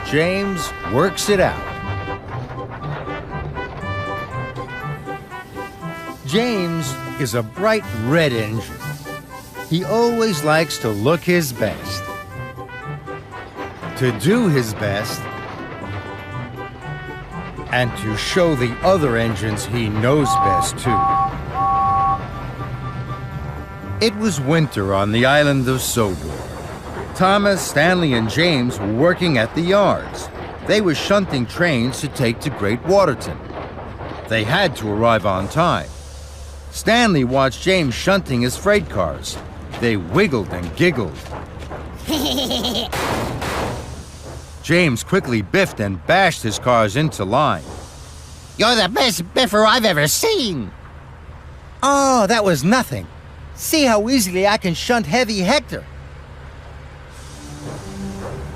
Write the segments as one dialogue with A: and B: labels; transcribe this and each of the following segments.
A: James works it out. James is a bright red engine. He always likes to look his best, to do his best, and to show the other engines he knows best too. It was winter on the island of Sodor. Thomas, Stanley, and James were working at the yards. They were shunting trains to take to Great Waterton. They had to arrive on time. Stanley watched James shunting his freight cars. They wiggled and giggled. James quickly biffed and bashed his cars into line.
B: You're the best biffer I've ever seen.
A: Oh, that was nothing. See how easily I can shunt heavy Hector.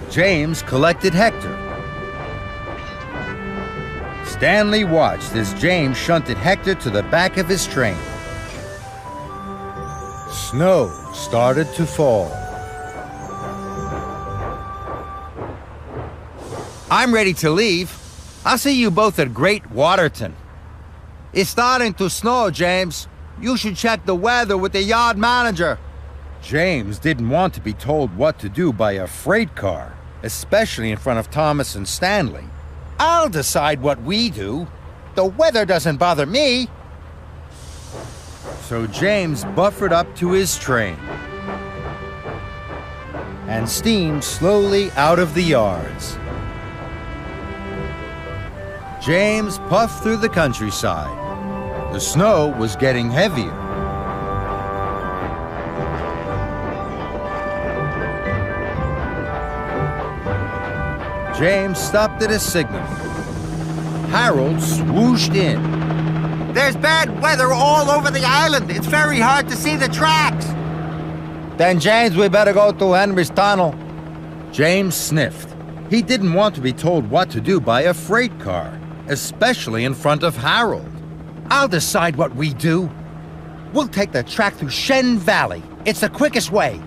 A: James collected Hector. Stanley watched as James shunted Hector to the back of his train. Snow started to fall. I'm ready to leave. I'll see you both at Great Waterton. It's starting to snow, James. You should check the weather with the yard manager. James didn't want to be told what to do by a freight car, especially in front of Thomas and Stanley. I'll decide what we do. The weather doesn't bother me. So James buffered up to his train and steamed slowly out of the yards. James puffed through the countryside. The snow was getting heavier. James stopped at a signal. Harold swooshed in.
B: There's bad weather all over the island. It's very hard to see the tracks.
A: Then, James, we better go to Henry's tunnel. James sniffed. He didn't want to be told what to do by a freight car, especially in front of Harold. I'll decide what we do. We'll take the track through Shen Valley. It's the quickest way.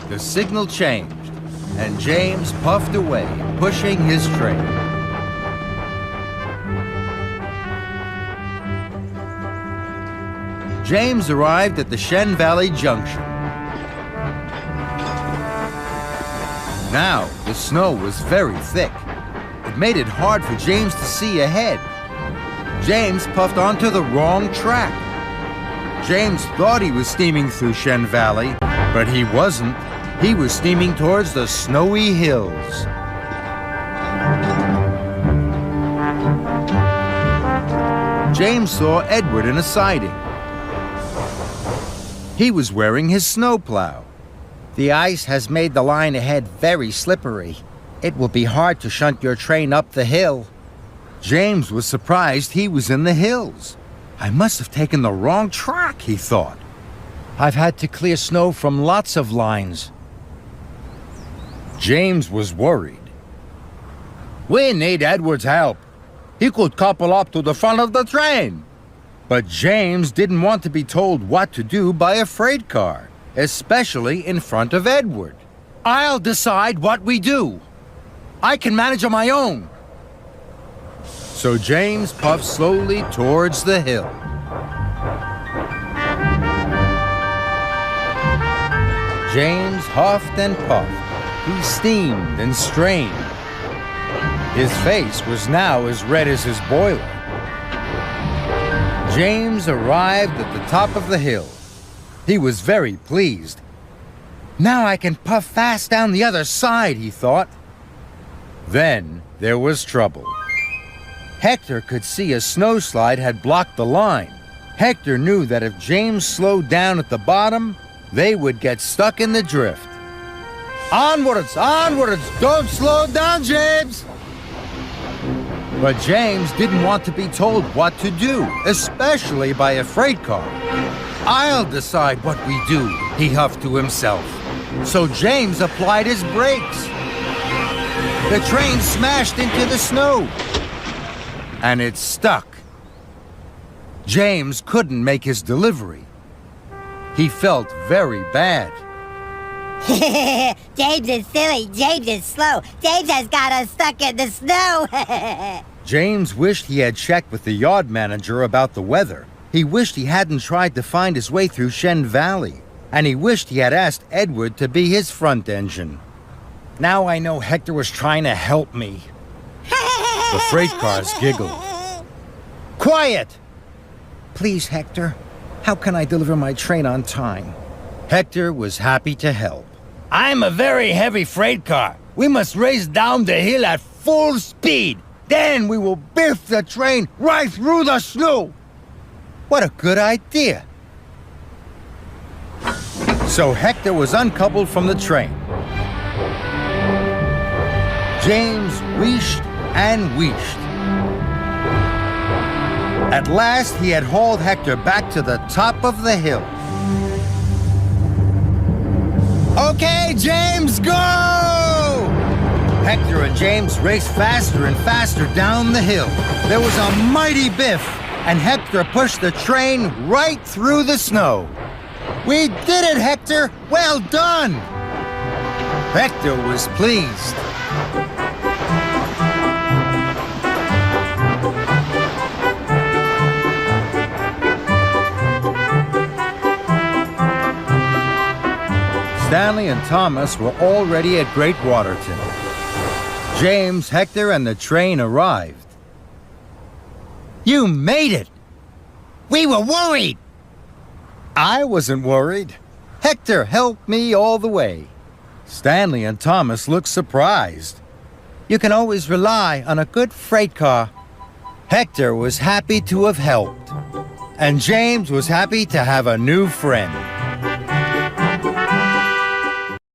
A: The signal changed, and James puffed away, pushing his train. James arrived at the Shen Valley Junction. Now, the snow was very thick. It made it hard for James to see ahead. James puffed onto the wrong track. James thought he was steaming through Shen Valley, but he wasn't. He was steaming towards the snowy hills. James saw Edward in a siding. He was wearing his snowplow. The ice has made the line ahead very slippery. It will be hard to shunt your train up the hill. James was surprised he was in the hills. I must have taken the wrong track, he thought. I've had to clear snow from lots of lines. James was worried. We need Edward's help. He could couple up to the front of the train. But James didn't want to be told what to do by a freight car, especially in front of Edward. I'll decide what we do. I can manage on my own. So James puffed slowly towards the hill. James huffed and puffed. He steamed and strained. His face was now as red as his boiler. James arrived at the top of the hill. He was very pleased. Now I can puff fast down the other side, he thought. Then there was trouble. Hector could see a snowslide had blocked the line. Hector knew that if James slowed down at the bottom, they would get stuck in the drift. Onwards, onwards! Don't slow down, James! But James didn't want to be told what to do, especially by a freight car. I'll decide what we do, he huffed to himself. So James applied his brakes. The train smashed into the snow, and it stuck. James couldn't make his delivery. He felt very bad.
C: James is silly. James is slow. James has got us stuck in the snow.
A: James wished he had checked with the yard manager about the weather. He wished he hadn't tried to find his way through Shen Valley. And he wished he had asked Edward to be his front engine. Now I know Hector was trying to help me. The freight cars giggled. Quiet! Please, Hector. How can I deliver my train on time? Hector was happy to help. I'm a very heavy freight car. We must race down the hill at full speed. Then we will biff the train right through the snow. What a good idea. So Hector was uncoupled from the train. James wished and wished. At last, he had hauled Hector back to the top of the hill. Okay, James, go! Hector and James raced faster and faster down the hill. There was a mighty biff, and Hector pushed the train right through the snow. We did it, Hector! Well done! Hector was pleased. Stanley and Thomas were already at Great Waterton. James, Hector, and the train arrived. You made it! We were worried! I wasn't worried. Hector helped me all the way. Stanley and Thomas looked surprised. You can always rely on a good freight car. Hector was happy to have helped. And James was happy to have a new friend.